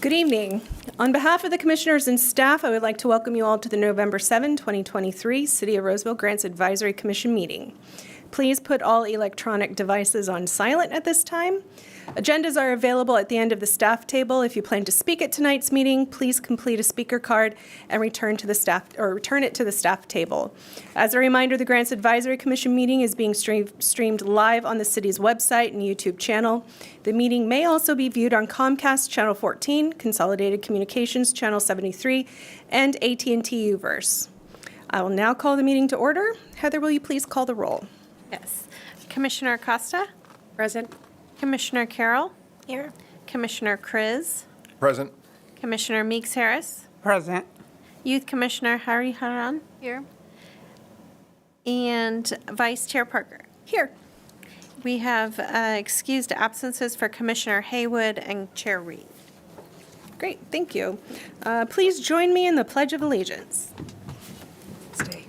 Good evening. On behalf of the commissioners and staff, I would like to welcome you all to the November 7, 2023 City of Roseville Grants Advisory Commission meeting. Please put all electronic devices on silent at this time. Agendas are available at the end of the staff table. If you plan to speak at tonight's meeting, please complete a speaker card and return it to the staff table. As a reminder, the Grants Advisory Commission meeting is being streamed live on the city's website and YouTube channel. The meeting may also be viewed on Comcast Channel 14, Consolidated Communications Channel 73, and AT&T Uverse. I will now call the meeting to order. Heather, will you please call the roll? Yes. Commissioner Acosta? Present. Commissioner Carroll? Here. Commissioner Kriz? Present. Commissioner Meeks Harris? Present. Youth Commissioner Hari Haran? Here. And Vice Chair Parker? Here. We have excused absences for Commissioner Haywood and Chair Reed. Great, thank you. Please join me in the Pledge of Allegiance. Stay.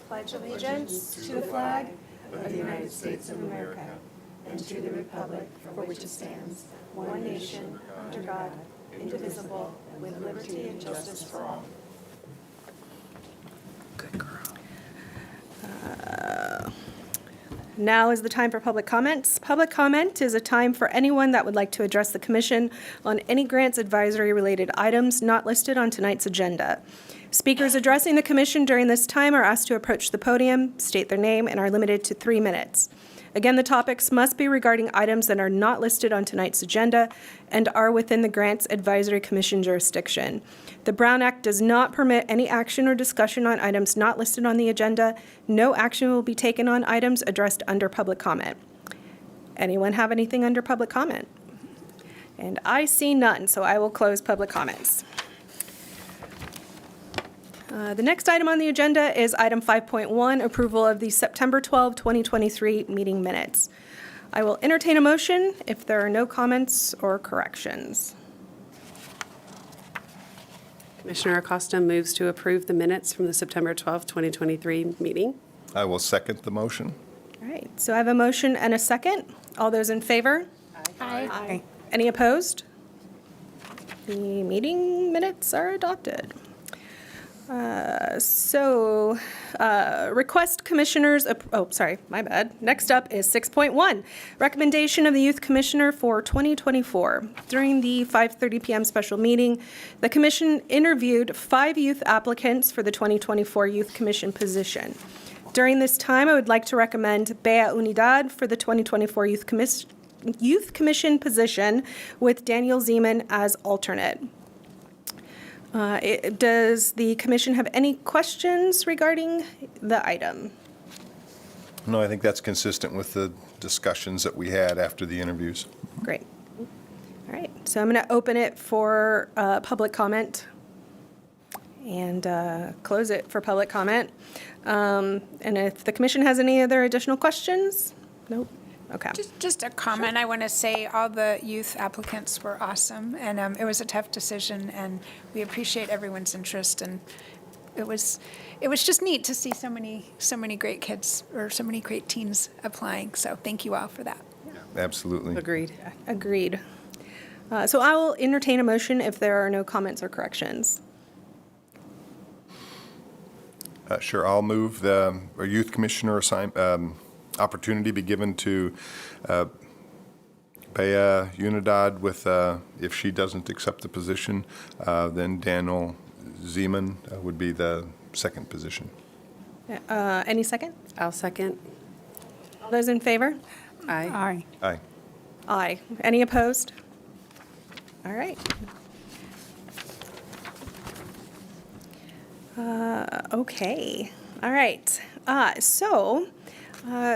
Pledge allegiance to the flag of the United States of America and to the republic for which it stands, one nation, under God, indivisible, with liberty and justice for all. Good girl. Now is the time for public comments. Public comment is a time for anyone that would like to address the commission on any grants advisory related items not listed on tonight's agenda. Speakers addressing the commission during this time are asked to approach the podium, state their name, and are limited to 3 minutes. Again, the topics must be regarding items that are not listed on tonight's agenda and are within the Grants Advisory Commission jurisdiction. The Brown Act does not permit any action or discussion on items not listed on the agenda. No action will be taken on items addressed under public comment. Anyone have anything under public comment? And I see none, so I will close public comments. The next item on the agenda is item 5.1, approval of the September 12, 2023 meeting minutes. I will entertain a motion if there are no comments or corrections. Commissioner Acosta moves to approve the minutes from the September 12th, 2023 meeting. I will second the motion. All right, so I have a motion and a second. All those in favor? Aye. Any opposed? The meeting minutes are adopted. Request commissioners, my bad. Next up is 6.1, recommendation of the youth commissioner for 2024. During the 5:30 p.m. special meeting, the commission interviewed 5 youth applicants for the 2024 youth commission position. During this time, I would like to recommend Bea Unidad for the 2024 youth commission position with Daniel Zeman as alternate. Does the commission have any questions regarding the item? No, I think that's consistent with the discussions that we had after the interviews. Great. All right, so I'm going to open it for public comment and close it for public comment. And if the commission has any other additional questions? Nope. Okay. Just a comment. I want to say all the youth applicants were awesome, and it was a tough decision, and we appreciate everyone's interest. And it was just neat to see so many great kids or so many great teens applying. So thank you all for that. Absolutely. Agreed. Agreed. So I will entertain a motion if there are no comments or corrections. Sure, I'll move the youth commissioner opportunity be given to Bea Unidad with, if she doesn't accept the position, then Daniel Zeman would be the second position. Any second? I'll second. All those in favor? Aye. Aye. Aye. Any opposed? All right. Okay. All right.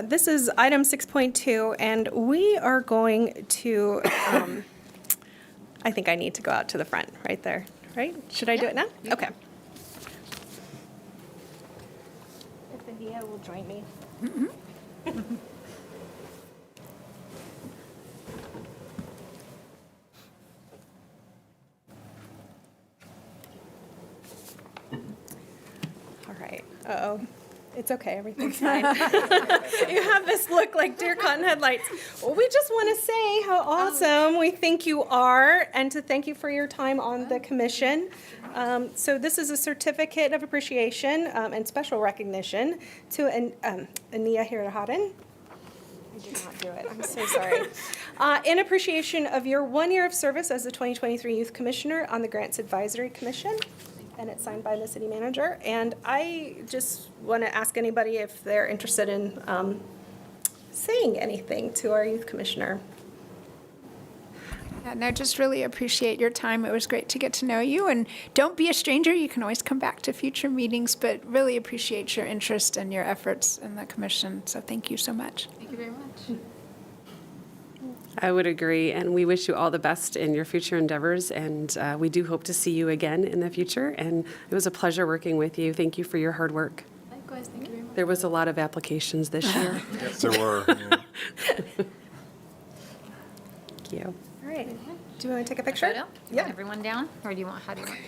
This is item 6.2, and we are going to, I think I need to go out to the front right there, right? Should I do it now? Okay. If Ahia will join me. All right. Uh-oh. It's okay, everything's fine. You have this look like deer caught in headlights. Well, we just want to say how awesome we think you are and to thank you for your time on the commission. So this is a certificate of appreciation and special recognition to Ania Hiraharan. I did not do it. I'm so sorry. In appreciation of your 1 year of service as the 2023 Youth Commissioner on the Grants Advisory Commission. And it's signed by the city manager. And I just want to ask anybody if they're interested in saying anything to our youth commissioner. And I just really appreciate your time. It was great to get to know you. And don't be a stranger. You can always come back to future meetings, but really appreciate your interest and your efforts in the commission. So thank you so much. Thank you very much. I would agree, and we wish you all the best in your future endeavors, and we do hope to see you again in the future, and it was a pleasure working with you. Thank you for your hard work. Likewise, thank you very much. There was a lot of applications this year. Yes, there were. Yeah. Thank you. All right. Do you want to take a picture? Photo? You Yeah. want everyone down, or do you want, how do you want?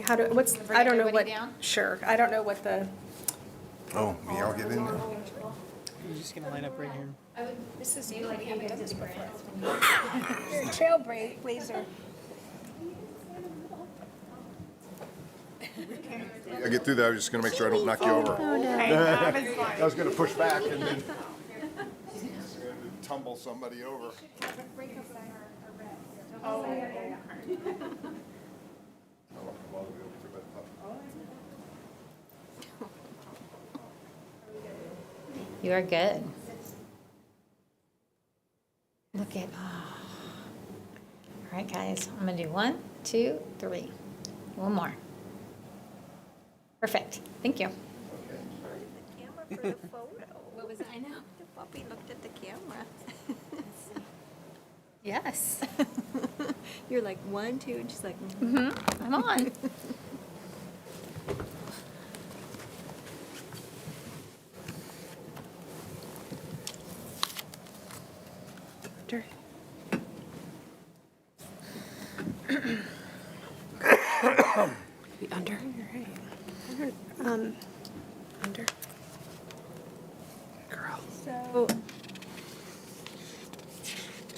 How do, what's, Bring I don't know everybody what. down? Sure. I don't know what the. Oh, we all get in there? You're just gonna line up right here. This is you, like, haven't done this before. You're a trailblazer. I get through that, I was just gonna make sure I don't knock you over. I was gonna push back and then tumble somebody over. You are good. Look at, oh. All right, guys, I'm gonna do 1, 2, 3. One more. Perfect, thank you. What was it? I know. The puppy looked at the camera. Yes, You're like 1, 2, and she's like, I'm on. Under. Be under. Under. Girl. So,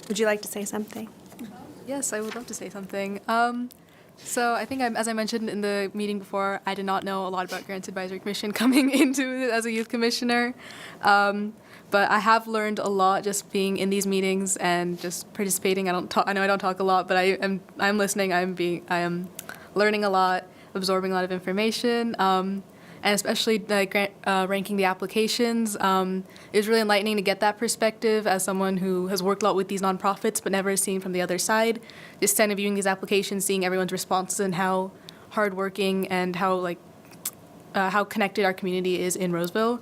would you like to say something? Yes, I would love to say something. So I think, as I mentioned in the meeting before, I did not know a lot about Grants Advisory Commission coming into it as a youth commissioner. But I have learned a lot just being in these meetings and just participating. I know I don't talk a lot, but I'm listening. I am learning a lot, absorbing a lot of information. And especially ranking the applications. It was really enlightening to get that perspective as someone who has worked a lot with these nonprofits but never seen from the other side. Just kind of viewing these applications, seeing everyone's responses and how hardworking and how connected our community is in Roseville.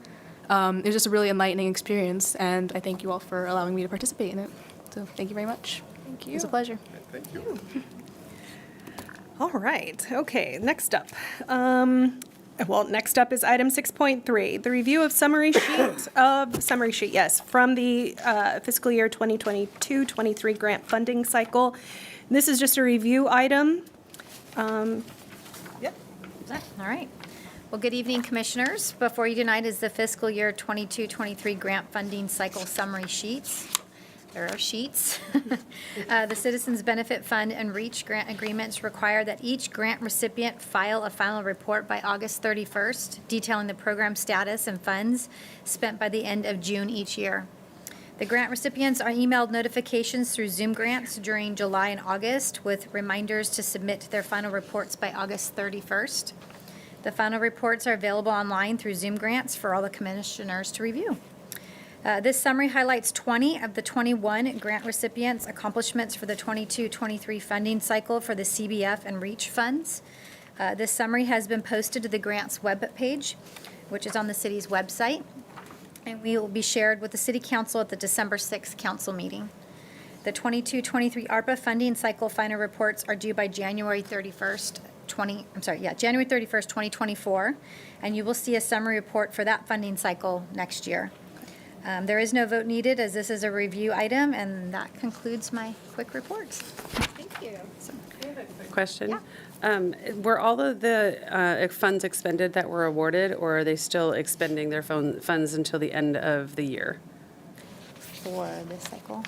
It was just a really enlightening experience, and I thank you all for allowing me to participate in it. So thank you very much. Thank you. It was a pleasure. Thank you. All right, okay, next up. Next up is item 6.3, the review of summary sheet, yes, from the fiscal year 2022-23 grant funding cycle. This is just a review item. Yep. All right. Well, good evening, Commissioners. Before you tonight is the fiscal year 22-23 grant funding cycle summary sheets. There are sheets. The Citizens Benefit Fund and REACH grant agreements require that each grant recipient file a final report by August 31st, detailing the program status and funds spent by the end of June each year. The grant recipients are emailed notifications through Zoom Grants during July and August with reminders to submit their final reports by August 31st. The final reports are available online through Zoom Grants for all the commissioners to review. This summary highlights 20 of the 21 grant recipients' accomplishments for the 22-23 funding cycle for the CBF and REACH funds. This summary has been posted to the grants webpage, which is on the city's website, and we will be shared with the City Council at the December 6th council meeting. The 22-23 ARPA funding cycle final reports are due by January 31st, 2024, and you will see a summary report for that funding cycle next year. There is no vote needed as this is a review item, and that concludes my quick reports. Thank you. Question? Yeah. Were all of the funds expended that were awarded, or are they still expending their funds until the end of the year? For this cycle.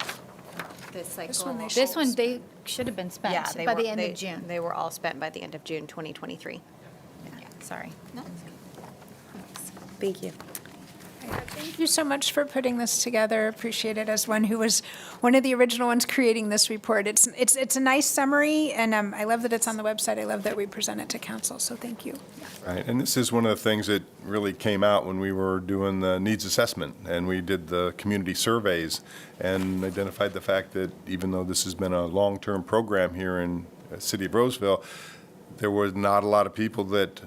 This cycle. This one, they should have been spent Yeah, they by were- the end they- of June. They were all spent by the end of June 2023. Yeah, sorry. Thank you. Thank you so much for putting this together. Appreciate it as one who was one of the original ones creating this report. It's a nice summary, and I love that it's on the website. I love that we present it to council, so thank you. Right, and this is one of the things that really came out when we were doing the needs assessment, and we did the community surveys, and identified the fact that even though this has been a long-term program here in the city of Roseville, there was not a lot of people that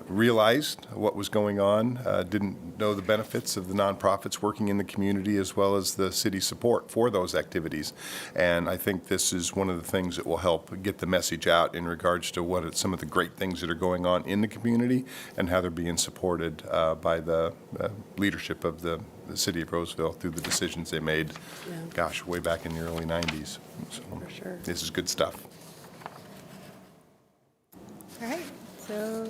realized what was going on, didn't know the benefits of the nonprofits working in the community, as well as the city support for those activities. And I think this is one of the things that will help get the message out in regards to what are some of the great things that are going on in the community and how they're being supported by the leadership of the city of Roseville through the decisions they made, gosh, way back in the early 90s. So For sure. this is good stuff. All right, so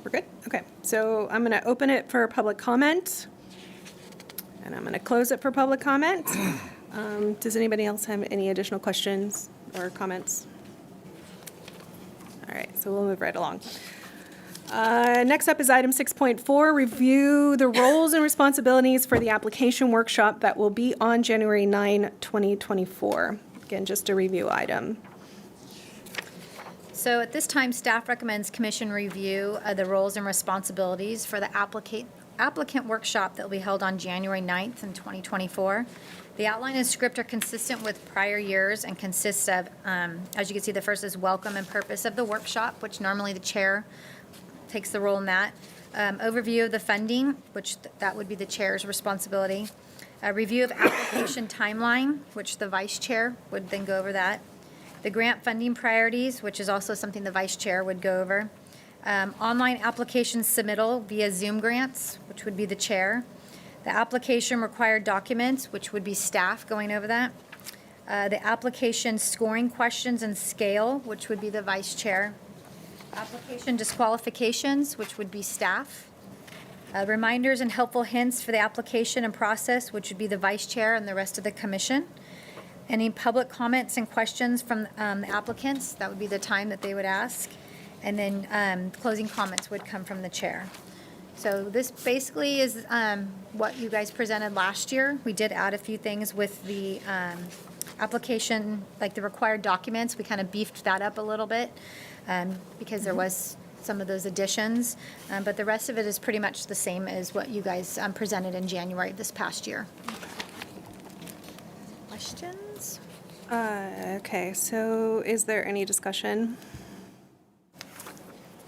we're good? Okay, so I'm going to open it for public comment, and I'm going to close it for public comment. Does anybody else have any additional questions or comments? All right, so we'll move right along. Next up is item 6.4, review the roles and responsibilities for the application workshop that will be on January 9, 2024. Again, just a review item. So at this time, staff recommends commission review of the roles and responsibilities for the applicant workshop that will be held on January 9th in 2024. The outline and script are consistent with prior years and consists of, as you can see, the first is welcome and purpose of the workshop, which normally the chair takes the role in that. Overview of the funding, which that would be the chair's responsibility. A review of application timeline, which the vice chair would then go over that. The grant funding priorities, which is also something the vice chair would go over. Online application submittal via Zoom grants, which would be the chair. The application required documents, which would be staff going over that. The application scoring questions and scale, which would be the vice chair. Application disqualifications, which would be staff. Reminders and helpful hints for the application and process, which would be the vice chair and the rest of the commission. Any public comments and questions from the applicants, that would be the time that they would ask. And then closing comments would come from the chair. So this basically is what you guys presented last year. We did add a few things with the application, like the required documents. We kind of beefed that up a little bit because there was some of those additions. But the rest of it is pretty much the same as what you guys presented in January of this past year. Questions? Okay, so is there any discussion?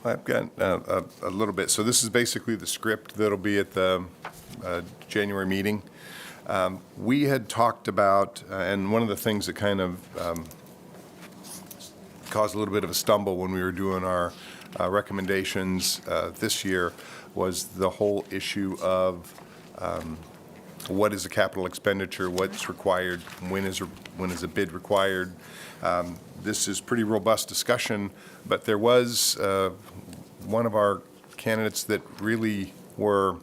I've got a little bit. So this is basically the script that'll be at the January meeting. We had talked about, and one of the things that kind of caused a little bit of a stumble when we were doing our recommendations this year was the whole issue of what is a capital expenditure, what's required, when is a bid required. This is pretty robust discussion, but there was one of our candidates that really weren't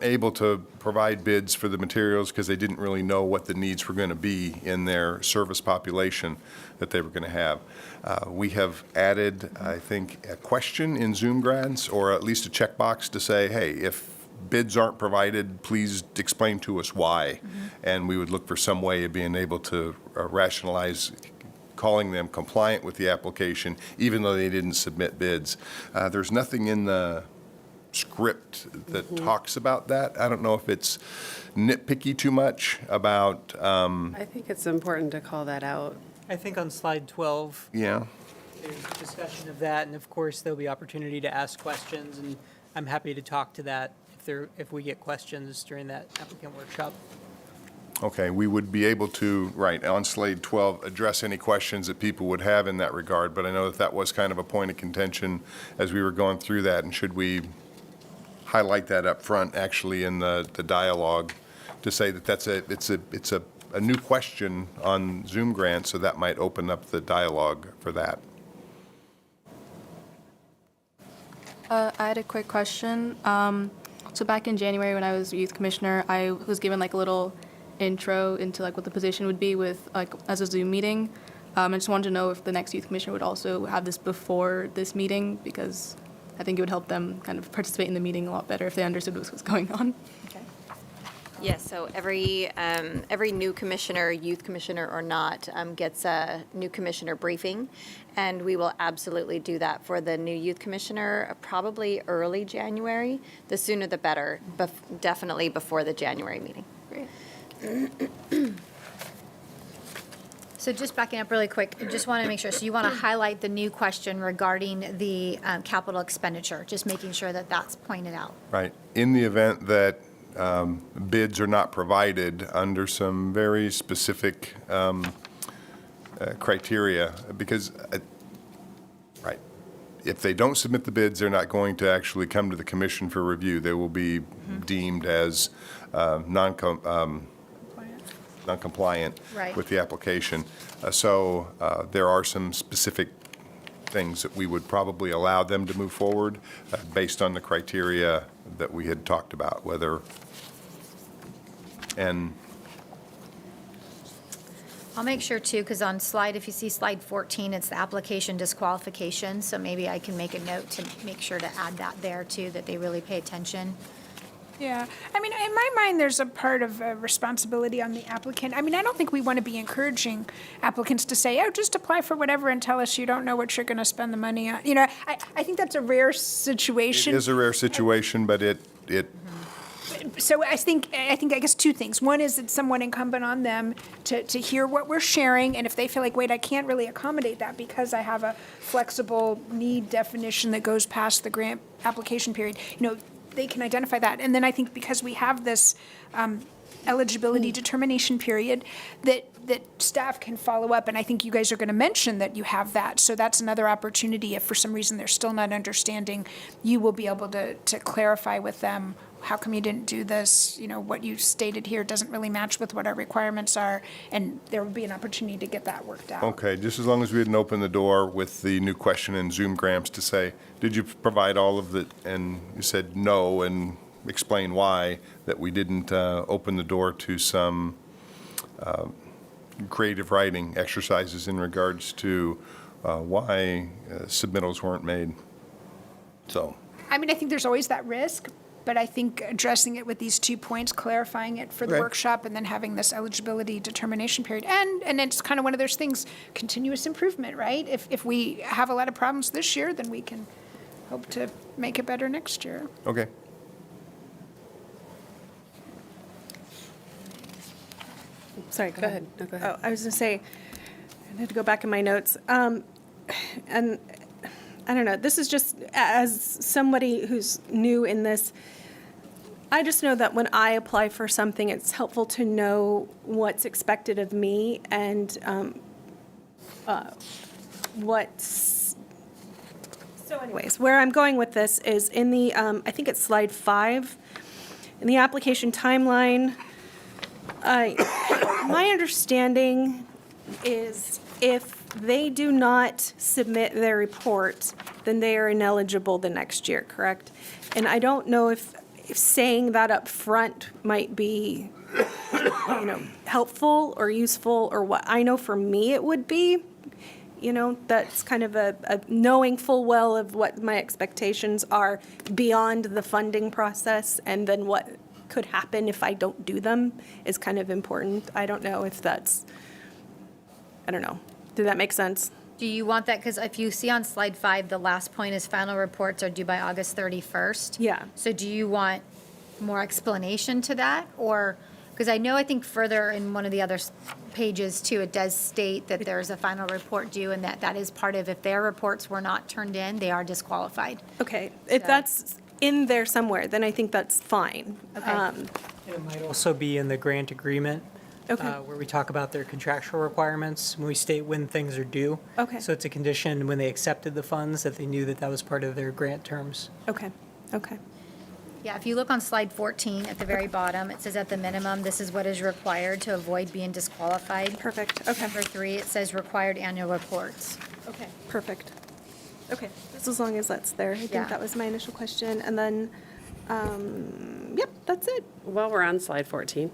able to provide bids for the materials because they didn't really know what the needs were going to be in their service population that they were going to have. We have added, I think, a question in Zoom grants, or at least a checkbox to say, hey, if bids aren't provided, please explain to us why. And we would look for some way of being able to rationalize calling them compliant with the application, even though they didn't submit bids. There's nothing in the script that talks about that. I don't know if it's nitpicky too much about, I think it's important to call that out. I think on slide 12, yeah. there's discussion of that, and of course, there'll be opportunity to ask questions, and I'm happy to talk to that if we get questions during that applicant workshop. Okay, we would be able to, right, on slide 12, address any questions that people would have in that regard, but I know that that was kind of a point of contention as we were going through that, and should we highlight that up front, actually, in the dialogue, to say that it's a new question on Zoom grants, so that might open up the dialogue for that. I had a quick question. So back in January when I was youth commissioner, I was given like a little intro into like what the position would be with like as a Zoom meeting. I just wanted to know if the next youth commissioner would also have this before this meeting, because I think it would help them kind of participate in the meeting a lot better if they understood what was going on. Yes, so every new commissioner, youth commissioner or not, gets a new commissioner briefing, and we will absolutely do that for the new youth commissioner, probably early January. The sooner the better, definitely before the January meeting. Great. So just backing up really quick, I just want to make sure, so you want to highlight the new question regarding the capital expenditure, just making sure that that's pointed out. Right. In the event that bids are not provided under some very specific criteria, because, right, if they don't submit the bids, they're not going to actually come to the commission for review. They will be deemed as non-compliant Right. with the application. So there are some specific things that we would probably allow them to move forward based on the criteria that we had talked about, whether, and I'll make sure too, because on slide, if you see slide 14, it's the application disqualification, so maybe I can make a note to make sure to add that there too, that they really pay attention. Yeah, I mean, in my mind, there's a part of responsibility on the applicant. I mean, I don't think we want to be encouraging applicants to say, oh, just apply for whatever and tell us you don't know what you're going to spend the money on. You know, I think that's a rare it situation. is a rare situation, but it So I guess two things. One is it's somewhat incumbent on them to hear what we're sharing, and if they feel like, wait, I can't really accommodate that because I have a flexible need definition that goes past the grant application period, you know, they can identify that. And then I think because we have this eligibility determination period, that staff can follow up, and I think you guys are going to mention that you have that. So that's another opportunity. If for some reason they're still not understanding, you will be able to clarify with them, how come you didn't do this? You know, what you stated here doesn't really match with what our requirements are, and there will be an opportunity to get that worked out. okay, just as long as we didn't open the door with the new question in Zoom grants to say, did you provide all of it? And you said no, and explain why, that we didn't open the door to some creative writing exercises in regards to why submittals weren't made. So, I mean, I think there's always that risk, but I think addressing it with these 2 points, clarifying it for the Okay. workshop, and then having this eligibility determination period. And it's kind of one of those things, continuous improvement, right? If we have a lot of problems this year, then we can hope to make it better next year. okay. Sorry, Go ahead. No, go ahead. Oh, I was going to say, I had to go back in my notes. And I don't know, this is just, as somebody who's new in this, I just know that when I apply for something, it's helpful to know what's expected of me and what's, so anyways, where I'm going with this is in the, I think it's slide 5, in the application timeline. My understanding is if they do not submit their report, then they are ineligible the next year, correct? And I don't know if saying that up front might be, you know, helpful or useful or what. I know for me it would be, you know, that's kind of a knowing full well of what my expectations are beyond the funding process, and then what could happen if I don't do them is kind of important. I don't know if that's, I don't know. Did that make sense? Do you want that, because if you see on slide 5, the last point is final reports are due by August 31st. Yeah. So do you want more explanation to that, or, because I think further in one of the other pages too, it does state that there's a final report due, and that is part of, if their reports were not turned in, they are disqualified. Okay, if that's in there somewhere, then I think that's fine. Okay. It might also be in the grant agreement. Okay. Where we talk about their contractual requirements, when we state when things are due. Okay. So it's a condition when they accepted the funds that they knew that was part of their grant terms. Okay, okay. Yeah, if you look on slide 14 at the very bottom, it says at the minimum, this is what is required to avoid being disqualified. Perfect, okay. Number 3, it says required annual reports. Okay, perfect. Okay, just as long as that's there. I Yeah. think that was my initial question. And then, yep, that's it. Well, we're on slide 14.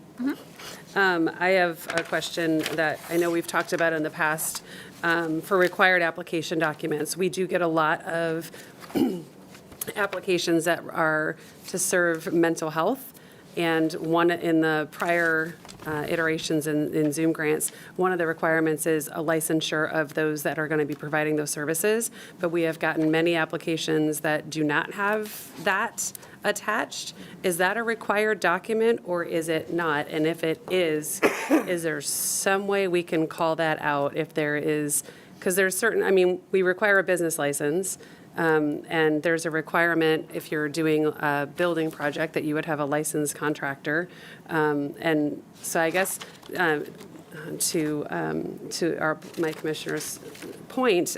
I have a question that I know we've talked about in the past. For required application documents, we do get a lot of applications that are to serve mental health. And one in the prior iterations in Zoom grants, one of the requirements is a licensure of those that are going to be providing those services. But we have gotten many applications that do not have that attached. Is that a required document or is it not? And if it is there some way we can call that out if there is, because there's certain, I mean, we require a business license. And there's a requirement if you're doing a building project that you would have a licensed contractor. And so I guess to my commissioner's point,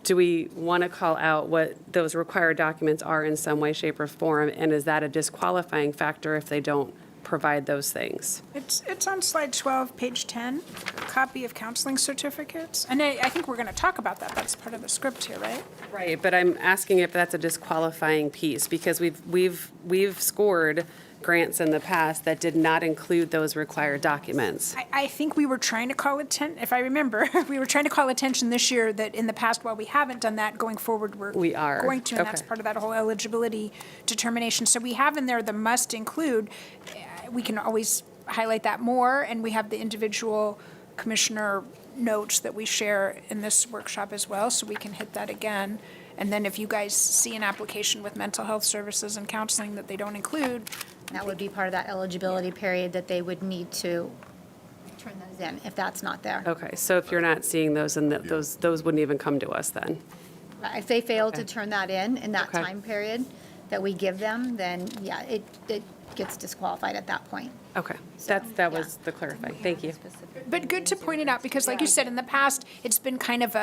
do we want to call out what those required documents are in some way, shape, or form? And is that a disqualifying factor if they don't provide those things? It's on slide 12, page 10, copy of counseling certificates. And I think we're going to talk about that. That's part of the script here, right? Right, but I'm asking if that's a disqualifying piece, because we've scored grants in the past that did not include those required documents. I think we were trying to call attention, if I remember, we were trying to call attention this year that in the past, while we haven't done that, going forward, We are. going to, and that's Okay. part of that whole eligibility determination. So we have in there the must include. We can always highlight that more, and we have the individual commissioner notes that we share in this workshop as well, so we can hit that again. And then if you guys see an application with mental health services and counseling that they don't include, That would be part of that eligibility period that they would need to turn those in if that's not there. Okay, so if you're not seeing those, and those wouldn't even come to us then? If they fail to Okay. turn that in that Okay. time period that we give them, then yeah, it gets disqualified at that point. Okay, that was the clarifying, thank you. but good to point it out, because like you said, in the past, it's been kind of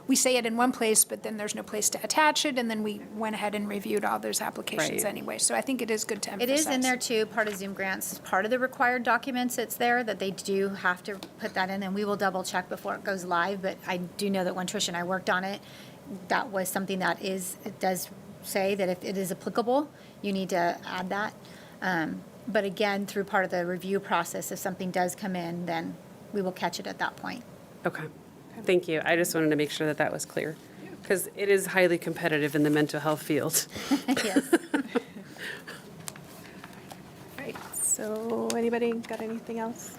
we say it in one place, but then there's no place to attach it, and then we went ahead and reviewed all those applications Right. anyway. So I think it is good to It emphasize. is in there too, part of Zoom grants, part of the required documents, it's there, that they do have to put that in, and we will double check before it goes live, but I do know that when Trish and I worked on it, that was something that it does say that if it is applicable, you need to add that. But again, through part of the review process, if something does come in, then we will catch it at that point. Okay, thank you. I just wanted to make sure that that was clear, because it is highly competitive in the mental health field. Yes. Right, so anybody got anything else?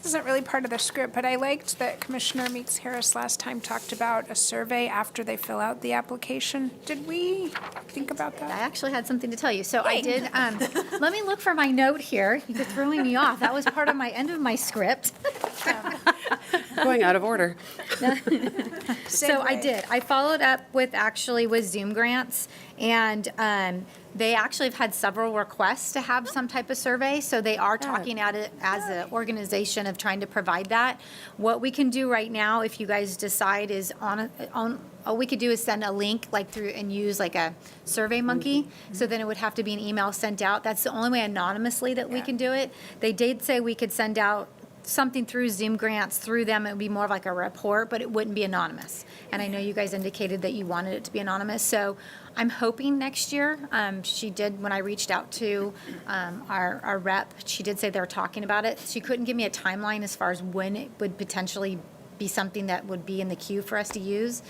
This isn't really part of the script, but I liked that Commissioner Meeks Harris last time talked about a survey after they fill out the application. Did we think about I that? actually had something to tell you. So I did, let me look for my note here. You're throwing me off. That was part of my end of my script. Going out of order. So I did. I followed up with Zoom grants, and they actually have had several requests to have some type of survey, so they are talking at it as an organization of trying to provide that. What we can do right now, if you guys decide, is all we could do is send a link like through and use like a Survey Monkey. So then it would have to be an email sent out. That's the only way anonymously that we can do it. They did say we could send out something through Zoom grants through them. It would be more of like a report, but it wouldn't be anonymous. And I know you guys indicated that you wanted it to be anonymous. So I'm hoping next year, she did, when I reached out to our rep, she did say they're talking about it. She couldn't give me a timeline as far as when it would potentially be something that would be in the queue for us to use.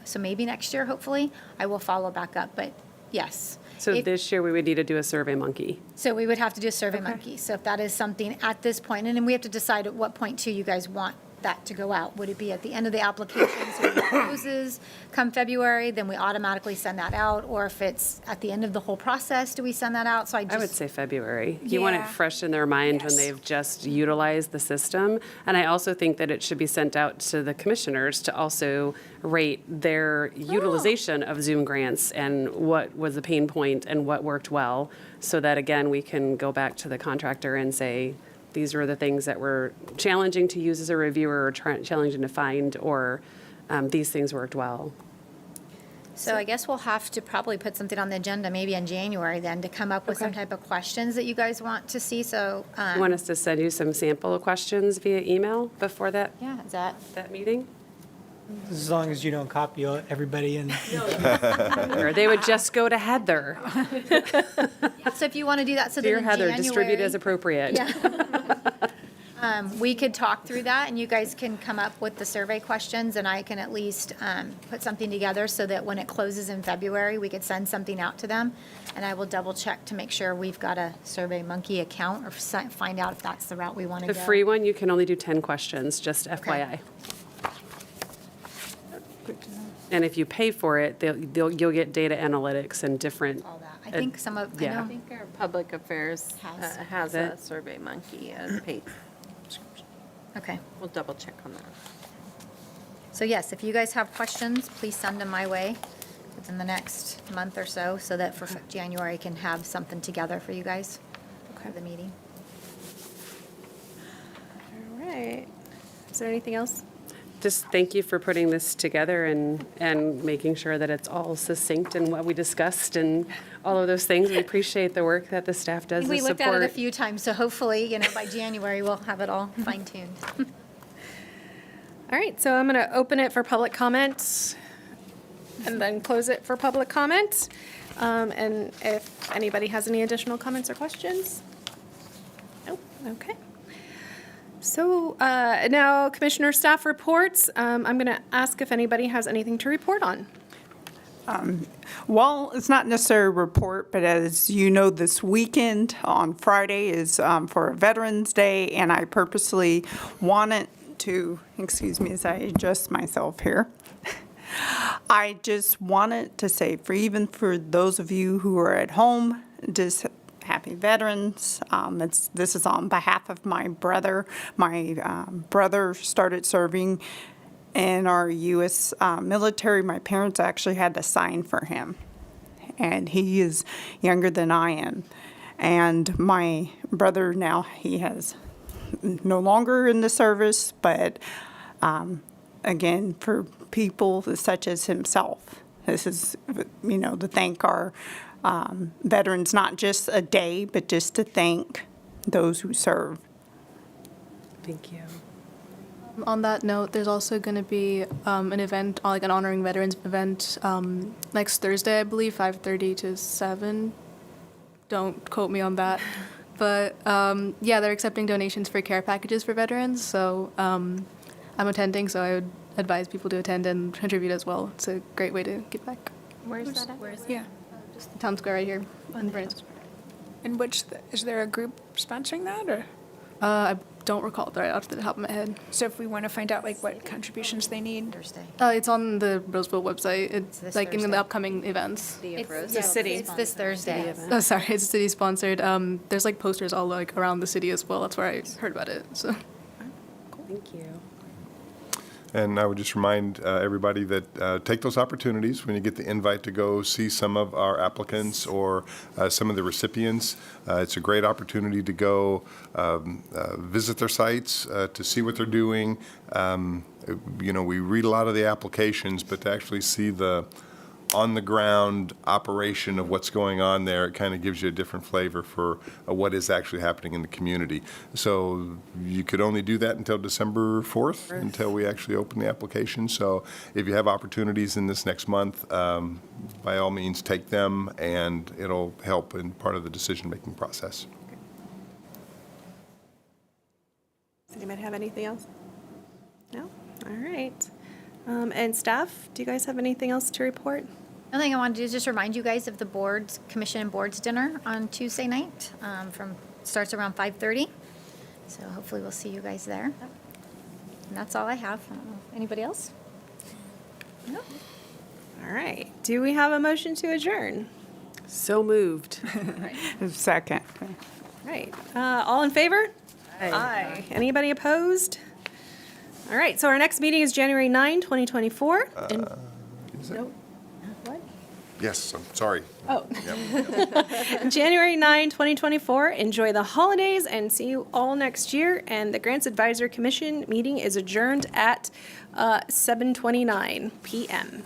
So maybe next year, hopefully, I will follow back up. But yes. So If- this year, we would need to do a Survey Monkey. So we would have to do a Survey Monkey. So if that is something at this point, and then we have to decide at what point too you guys want that to go out. Would it be at the end of the application, so when it closes come February, then we automatically send that out? Or if it's at the end of the whole process, do we send that out? So I would say February. You want it Yeah. fresh in their mind when Yes. they've just utilized the system. And I also think that it should be sent out to the commissioners to also rate their utilization of Zoom grants and what was the pain point and what worked well, so that, again, we can go back to the contractor and say, these were the things that were challenging to use as a reviewer or challenging to find, or these things worked well. So I guess we'll have to probably put something on the agenda, maybe in January then, to come up with some Okay. type of questions that you guys want to see. So, You want us to send you some sample questions via email before that yeah, is that, meeting? As long as you don't copy everybody and Or they would just go to Heather. So if you want to do that, so that Dear in Heather, distribute January- as appropriate. We could talk through that, and you guys can come up with the survey questions, and I can at least put something together so that when it closes in February, we could send something out to them. And I will double check to make sure we've got a Survey Monkey account or find out if that's the route we want to The go. free one, you can only do 10 questions, just FYI. And if you pay for it, you'll get data analytics and different. All that. I think some of, I yeah. know. I think our public affairs has it? a Survey Monkey and paid. Okay. We'll double check on that. So yes, if you guys have questions, please send them my way within the next month or so that for January I can have something together for you guys for the meeting. All right. Is there anything else? Just thank you for putting this together and making sure that it's all succinct and what we discussed and all of those things. We appreciate the work that the staff does to We support. looked at it a few times, so hopefully, by January, we'll have it all fine-tuned. All right, so I'm going to open it for public comments and then close it for public comment. And if anybody has any additional comments or questions? Nope, okay. So now Commissioner staff reports. I'm going to ask if anybody has anything to report on. Well, it's not necessarily a report, but as you know, this weekend on Friday is for Veterans Day, and I purposely wanted to, excuse me as I adjust myself here. I just wanted to say, even for those of you who are at home, just happy veterans. This is on behalf of my brother. My brother started serving in our U.S. Military. My parents actually had to sign for him, and he is younger than I am. And my brother now, he has no longer in the service, but again, for people such as himself, this is, to thank our veterans, not just a day, but just to thank those who serve. Thank you. On that note, there's also going to be an event, like an honoring veterans event, next Thursday, I believe, 5:30 to 7. Don't quote me on that. But yeah, they're accepting donations for care packages for veterans. So I'm attending, so I would advise people to attend and contribute as well. It's a great way to give back. Where's that at? Yeah. Just Town Square right here. In Vernon. And is there a group sponsoring that, or? I don't recall it right off the top of my head. So if we want to find out what contributions they need? Thursday. It's on the Roseville website. It's this like in Thursday. the upcoming events. It's the city. It's this Thursday. Oh, sorry, it's city sponsored. There's like posters all like around the city as well. That's where I heard about it. So. Thank you. And I would just remind everybody that take those opportunities when you get the invite to go see some of our applicants or some of the recipients. It's a great opportunity to go visit their sites, to see what they're doing. We read a lot of the applications, but to actually see the on-the-ground operation of what's going on there, it kind of gives you a different flavor for what is actually happening in the community. So you could only do that until December 4th, until we actually open the application. So if you have opportunities in this next month, by all means, take them, and it'll help in part of the decision-making process. Does anybody have anything else? No? All right. And staff, do you guys have anything else to report? The only thing I wanted to do is just remind you guys of the boards, commission and boards dinner on Tuesday night. Starts around 5:30. So hopefully we'll see you guys there. And that's all I have. I don't know. Anybody else? No? All right. Do we have a motion to adjourn? So moved. Second. Right. All in favor? Aye. Anybody opposed? All right, so our next meeting is January 9, 2024. Is it? Nope. What? Yes, I'm sorry. Oh. Yep. January 9, 2024. Enjoy the holidays and see you all next year. And the Grants Advisory Commission meeting is adjourned at 7:29 p.m.